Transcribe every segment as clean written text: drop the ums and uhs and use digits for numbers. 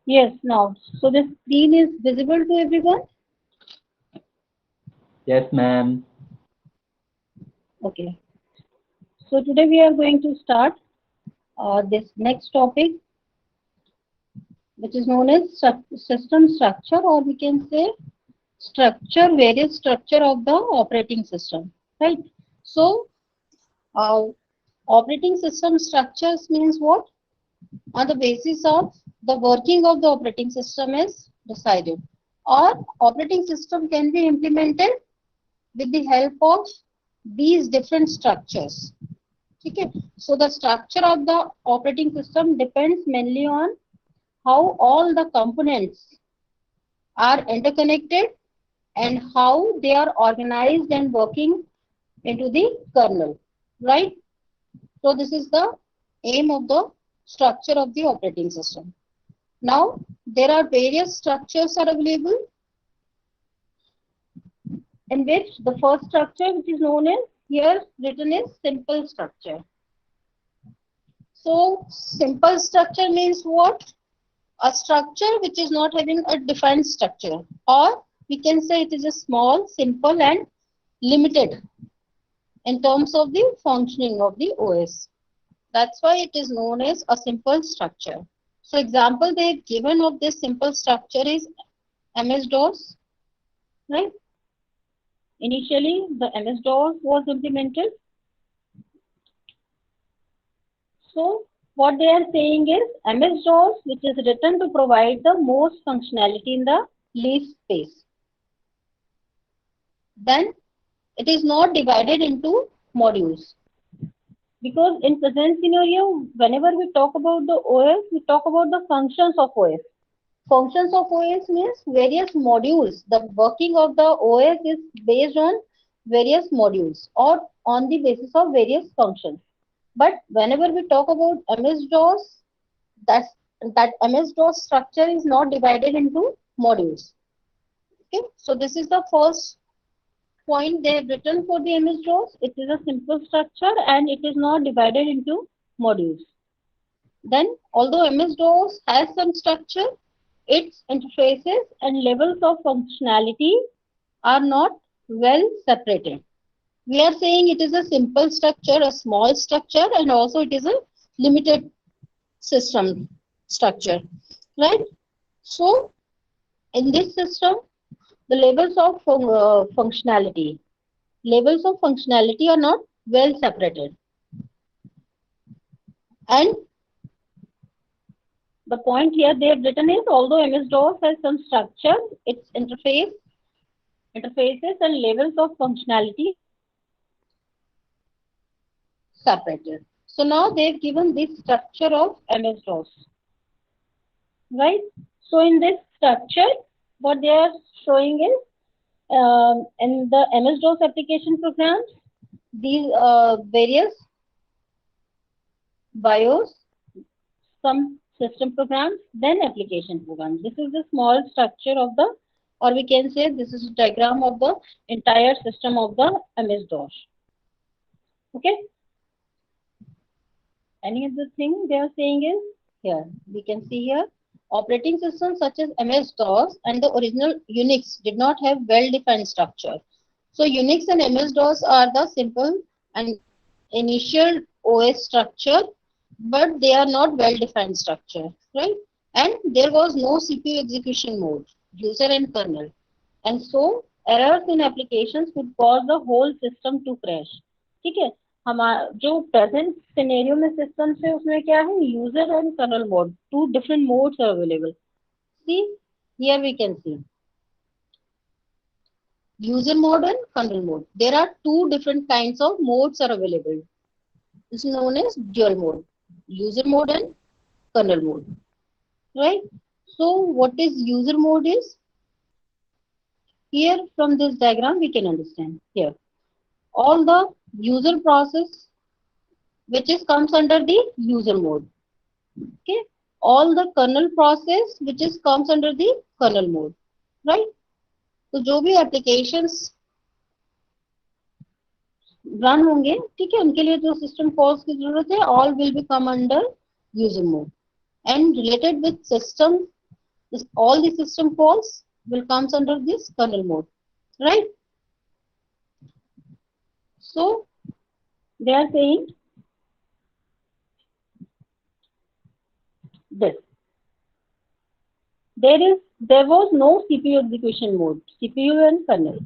Yes, now. So the screen is visible to everyone? Yes, ma'am. Okay. So today we are going to start this next topic, which is known as system structure, or we can say various structure of the operating system, right? So uh, operating system structures means what? On the basis of the working of the operating system is decided, or operating system can be implemented with the help of these different structures. Okay, so the structure of the operating system depends mainly on how all the components are interconnected and how they are organized and working into the kernel, right? So this is the aim of the structure of the operating system. Now there are various structures are available, in which the first structure, which is known as, here written is simple structure. So simple structure means what? A structure which is not having a defined structure, or we can say it is a small, simple and limited in terms of the functioning of the OS. That's why it is known as a simple structure. So example they have given of this simple structure is MS-DOS, right? Initially the MS-DOS was implemented. So what they are saying is MS-DOS, which is written to provide the most functionality in the least space. Then it is not divided into modules. Because in present scenario, whenever we talk about the OS, we talk about the functions of OS. Functions of OS means various modules. The working of the OS is based on various modules or on the basis of various functions. But whenever we talk about MS-DOS, that's, that MS-DOS structure is not divided into modules. Okay, so this is the first point they have written for the MS-DOS. It is a simple structure and it is not divided into modules. Then, although MS-DOS has some structure, its interfaces and levels of functionality are not well separated. We are saying it is a simple structure, a small structure, and also it is a limited system structure, right? So, in this system, the levels of functionality are not well separated. And the point here they have written is, although MS-DOS has some structure, its interfaces and levels of functionality separated. So now they've given this structure of MS-DOS, right? So in this structure, what they are showing is, in the MS-DOS application programs, these various BIOS, some system programs, then application programs. This is the small structure of the, or we can say this is a diagram of the entire system of the MS-DOS. Okay. Any other thing they are saying is, here we can see here, operating systems such as MS-DOS and the original Unix did not have well-defined structure. So Unix and MS-DOS are the simple and initial OS structure, but they are not well-defined structure, right? And there was no CPU execution mode, user and kernel. And so errors in applications could cause the whole system to crash. ठीक है, हमारा जो present scenario में systems है उसमें क्या है, user and kernel mode, two different modes are available. See, here we can see user mode and kernel mode. There are two different kinds of modes are available. This is known as dual mode, user mode and kernel mode, right? So what is user mode is, here from this diagram we can understand here. all the user process which is comes under the user mode. Okay, all the kernel process which is comes under the kernel mode, right? तो जो भी applications run होंगे, ठीक है, उनके लिए जो system calls की जरूरत है, all will be come under user mode. And related with system, all the system calls will comes under this kernel mode, right? So they are saying this. There was no CPU execution mode, CPU and kernel.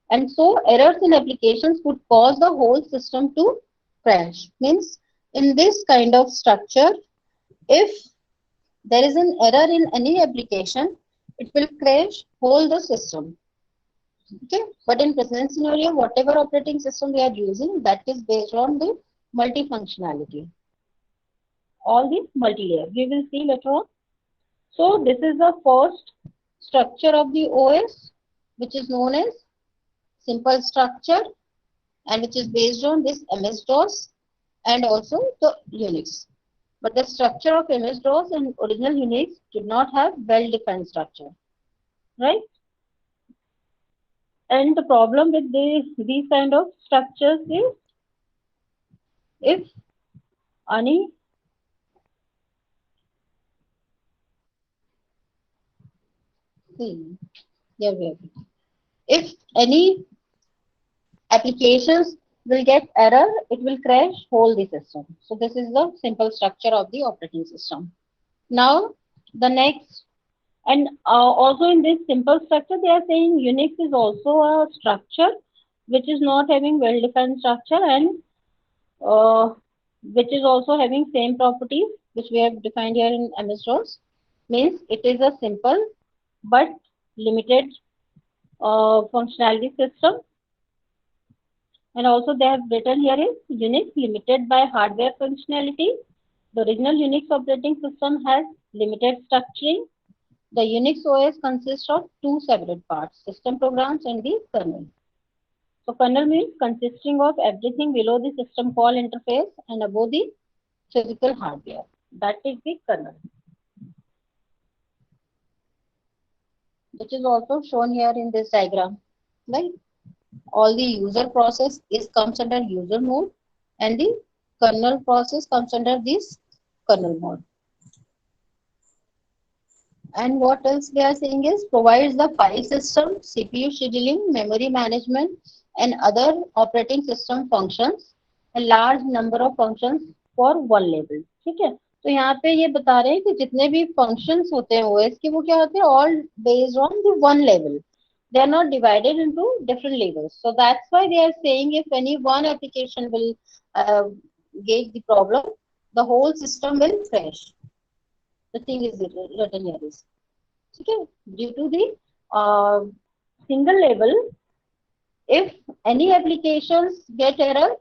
And so errors in applications could cause the whole system to crash. Means in this kind of structure, if there is an error in any application, it will crash whole the system. Okay, but in present scenario, whatever operating system we are using, that is based on the multifunctionality, all the multi-layer. We will see later on. So this is the first structure of the OS, which is known as simple structure, and which is based on this MS-DOS and also the Unix. But the structure of MS-DOS and original Unix did not have well-defined structure, right? And the problem with these kind of structures is if any if any applications will get error, it will crash whole the system. So this is the simple structure of the operating system. Now the next, and also in this simple structure, they are saying Unix is also a structure which is not having well-defined structure, and uh, which is also having same properties which we have defined here in MS-DOS. Means it is a simple but limited functionality system. And also they have written here is Unix limited by hardware functionality. The original Unix operating system has limited structuring. The Unix OS consists of two separate parts, system programs and the kernel. So kernel means consisting of everything below the system call interface and above the physical hardware. That is the kernel, which is also shown here in this diagram, right? All the user process is comes under user mode, and the kernel process comes under this kernel mode. And what else they are saying is provides the file system, CPU scheduling, memory management, and other operating system functions, a large number of functions for one level. ठीक है, तो यहाँ पे ये बता रहे हैं कि जितने भी functions होते हैं OS के, वो क्या होते हैं, all based on the one level. They are not divided into different levels. So that's why they are saying if any one application will get the problem, the whole system will crash. The thing is written here is, okay, due to the single level, if any applications get error,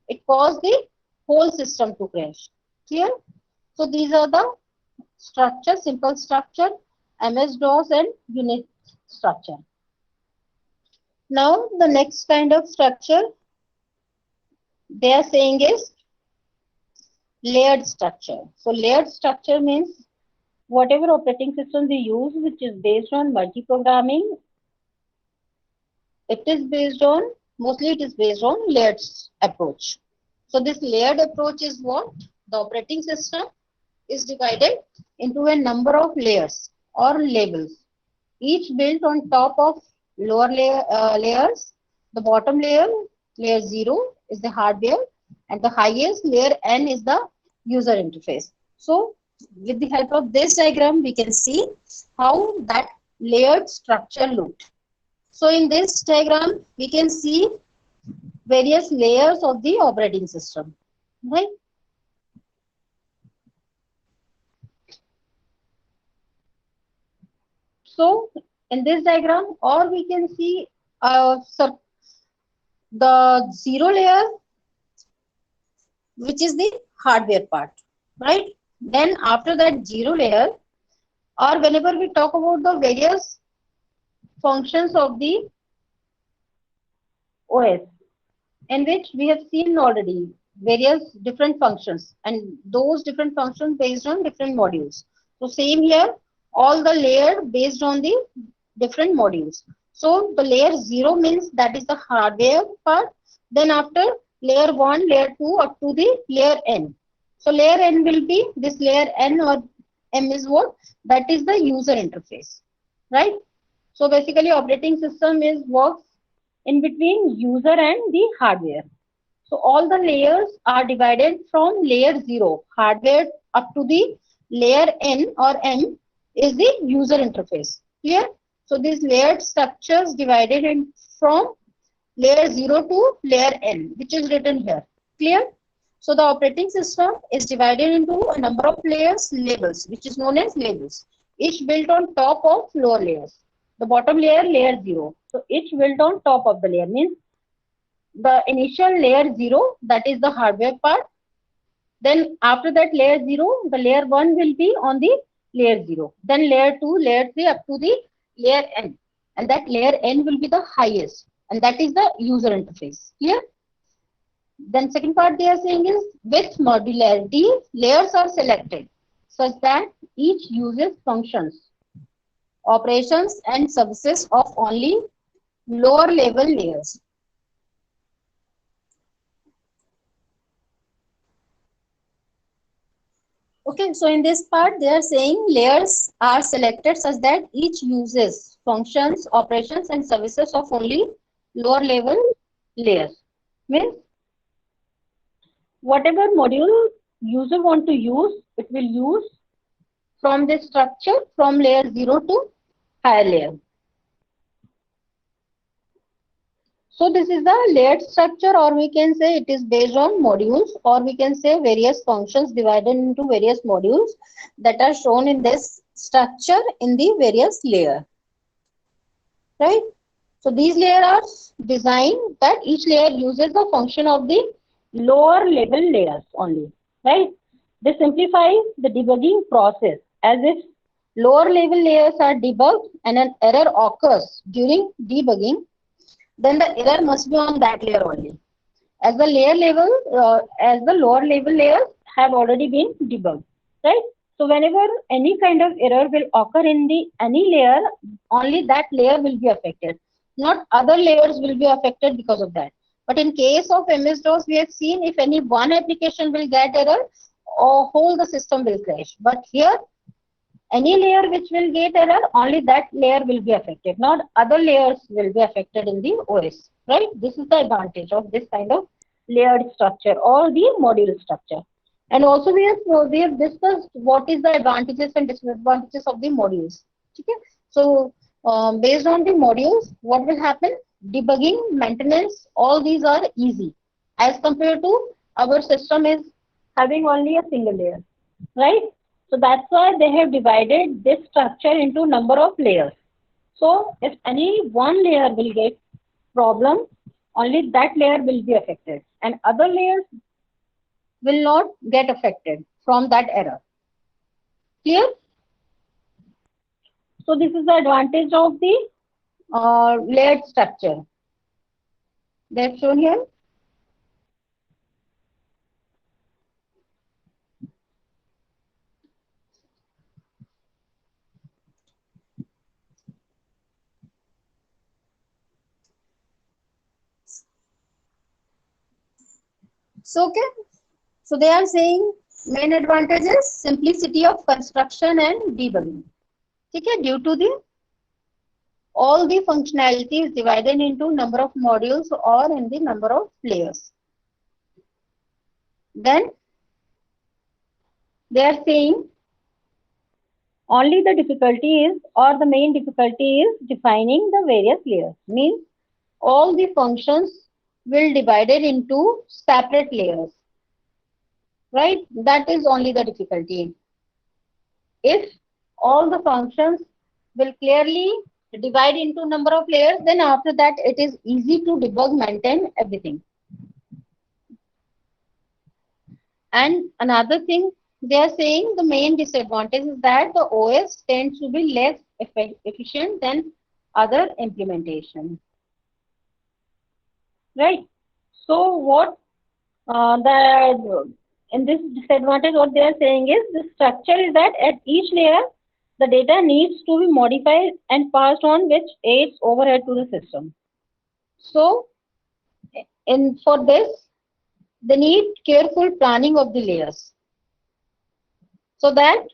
it cause the whole system to crash. Clear? So these are the structure, simple structure, MS-DOS and Unix structure. Now the next kind of structure they are saying is layered structure. So layered structure means whatever operating system they use, which is based on multi-programming, it is based on, mostly it is based on layered approach. So this layered approach is what? The operating system is divided into a number of layers or labels, each built on top of lower layers. The bottom layer, layer 0, is the hardware, and the highest layer N is the user interface. So with the help of this diagram, we can see how that layered structure looked. So in this diagram, we can see various layers of the operating system, right? So in this diagram, or we can see the 0 layer, which is the hardware part, right? Then after that 0 layer, or whenever we talk about the various functions of the OS, in which we have seen already various different functions and those different functions based on different modules. So same here, all the layer based on the different modules. So the layer 0 means that is the hardware part. Then after layer 1, layer 2 up to the layer n. So layer n will be this layer n or m is what? That is the user interface, right? So basically operating system is works in between user and the hardware. So all the layers are divided from layer 0, hardware, up to the layer n or m is the user interface. Clear? So these layered structures divided in from layer 0 to layer n, which is written here. Clear? So the operating system is divided into a number of layers, labels, which is known as labels, each built on top of lower layers. The bottom layer, layer 0. So each built on top of the layer means the initial layer 0, that is the hardware part. Then after that layer 0, the layer 1 will be on the layer 0. Then layer 2, layer 3 up to the layer n. And that layer n will be the highest. And that is the user interface. Clear? Then second part they are saying is with modularity, layers are selected such that each uses functions, operations and services of only lower level layers. Okay, so in this part, they are saying layers are selected such that each uses functions, operations, and services of only lower level layers. Means whatever module user want to use, it will use from this structure from layer 0 to higher layer. So this is the layered structure, or we can say it is based on modules, or we can say various functions divided into various modules that are shown in this structure in the various layer. Right? So these layers are designed that each layer uses the function of the lower level layers only. Right? This simplifies the debugging process as if lower level layers are debugged and an error occurs during debugging, then the error must be on that layer only. As the layer level, as the lower level layers have already been debugged, right? So whenever any kind of error will occur in the any layer, only that layer will be affected. Not other layers will be affected because of that. But in case of MS-DOS, we have seen if any one application will get error, or whole the system will crash. But here any layer which will get error, only that layer will be affected, not other layers will be affected in the OS, right? This is the advantage of this kind of layered structure or the module structure. And also we have discussed what is the advantages and disadvantages of the modules. Okay? So based on the modules, what will happen? Debugging, maintenance, all these are easy as compared to our system is having only a single layer, right? So that's why they have divided this structure into number of layers. So if any one layer will get problem, only that layer will be affected and other layers will not get affected from that error. Clear? So this is the advantage of the layered structure. They have shown here. So okay. So they are saying main advantage is simplicity of construction and debugging. Okay, due to the all the functionality is divided into number of modules or in the number of layers. Then they are saying only the difficulty is or the main difficulty is defining the various layers. Means all the functions will divided into separate layers. Right? That is only the difficulty. If all the functions will clearly divide into number of layers, then after that it is easy to debug, maintain everything. And another thing they are saying, the main disadvantage is that the OS tends to be less efficient than other implementation. Right? So what the in this disadvantage, what they are saying is the structure is that at each layer the data needs to be modified and passed on, which aids overhead to the system. So in for this they need careful planning of the layers so that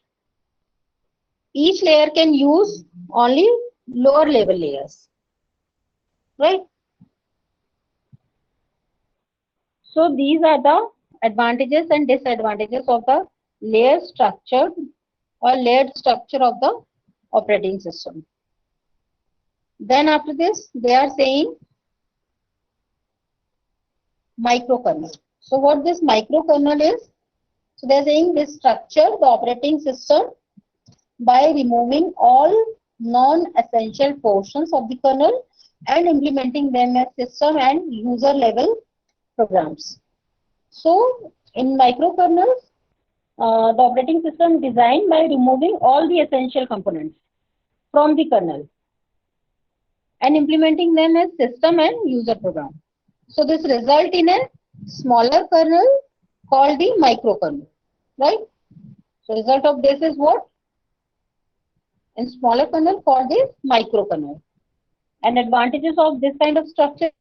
each layer can use only lower level layers, right? So these are the advantages and disadvantages of the layer structure or layered structure of the operating system. Then after this, they are saying microkernel. So what this microkernel is? So they are saying this structure the operating system by removing all non-essential portions of the kernel and implementing them as system and user level programs. So in microkernels, the operating system designed by removing all the essential components from the kernel and implementing them as system and user program. So this result in a smaller kernel called the microkernel, right? So result of this is what? In smaller kernel called the microkernel. And advantages of this kind of structures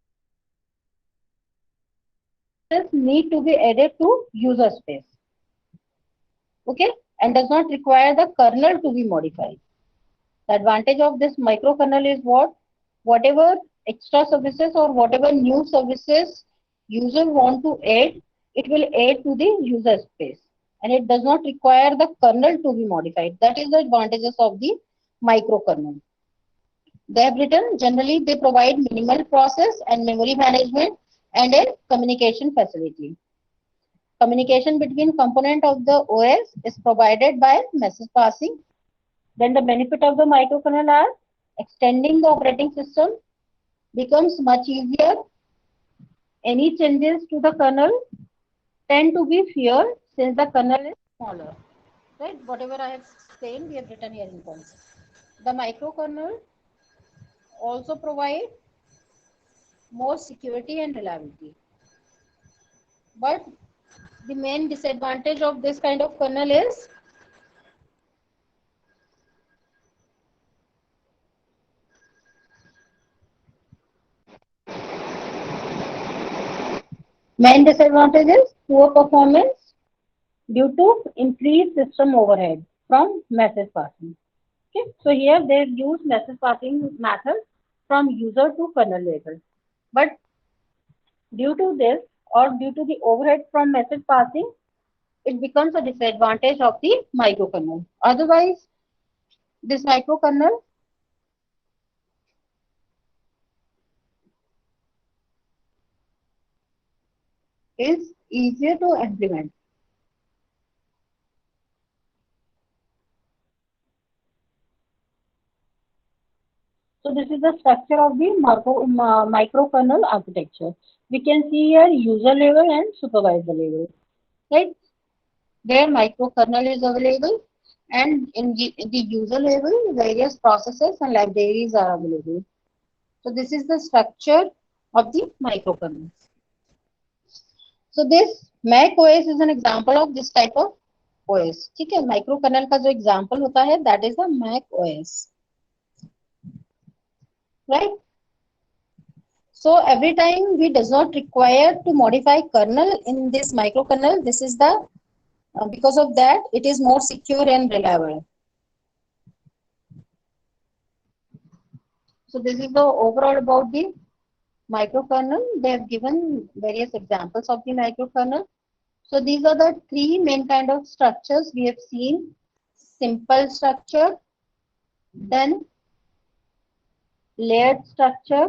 need to be added to user space, okay, and does not require the kernel to be modified. The advantage of this microkernel is what? Whatever extra services or whatever new services user want to add, it will add to the user space and it does not require the kernel to be modified. That is the advantages of the microkernel. They have written generally they provide minimal process and memory management and a communication facility. Communication between component of the OS is provided by message passing. Then the benefit of the microkernel are extending the operating system becomes much easier. Any changes to the kernel tend to be fewer since the kernel is smaller. Right? Whatever I have explained, we have written here in points. The microkernel also provide more security and reliability. But the main disadvantage of this kind of kernel is main disadvantage is poor performance due to increased system overhead from message passing. Okay, so here they use message passing method from user to kernel level. But due to this or due to the overhead from message passing, it becomes a disadvantage of the microkernel. Otherwise, this microkernel is easier to implement. So this is the structure of the microkernel architecture. We can see here user level and supervisor level. Right? There microkernel is available and in the user level various processes and libraries are available. So this is the structure of the microkernel. So this Mac OS is an example of this type of OS. ठीक है microkernel का जो example होता है that is the Mac OS. Right? So every time we does not require to modify kernel in this microkernel. This is the because of that it is more secure and reliable. So this is the overall about the microkernel. They have given various examples of the microkernel. So these are the three main kind of structures we have seen. Simple structure, then layered structure,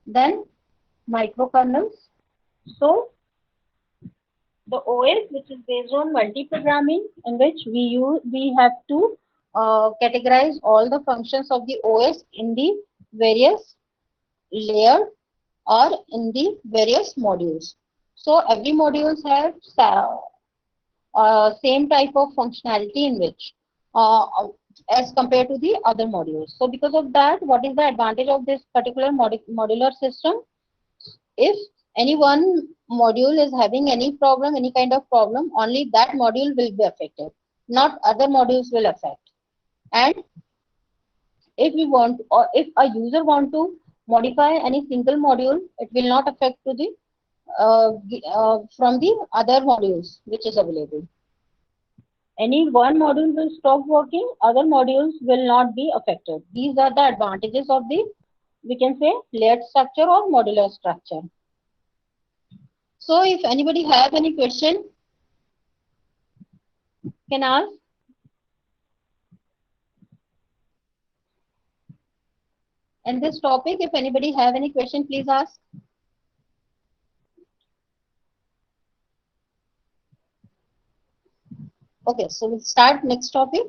then microkernels. So the OS, which is based on multi-programming, in which we have to categorize all the functions of the OS in the various layer or in the various modules. So every modules have same type of functionality in which as compared to the other modules. So because of that, what is the advantage of this particular modular system? If any one module is having any problem, any kind of problem, only that module will be affected, not other modules will affect. And if we want, or if a user want to modify any single module, it will not affect to the from the other modules which is available. Any one module will stop working, other modules will not be affected. These are the advantages of the, we can say, layered structure or modular structure. So if anybody have any question, can ask. And this topic, if anybody have any question, please ask. Okay, so we'll start next topic.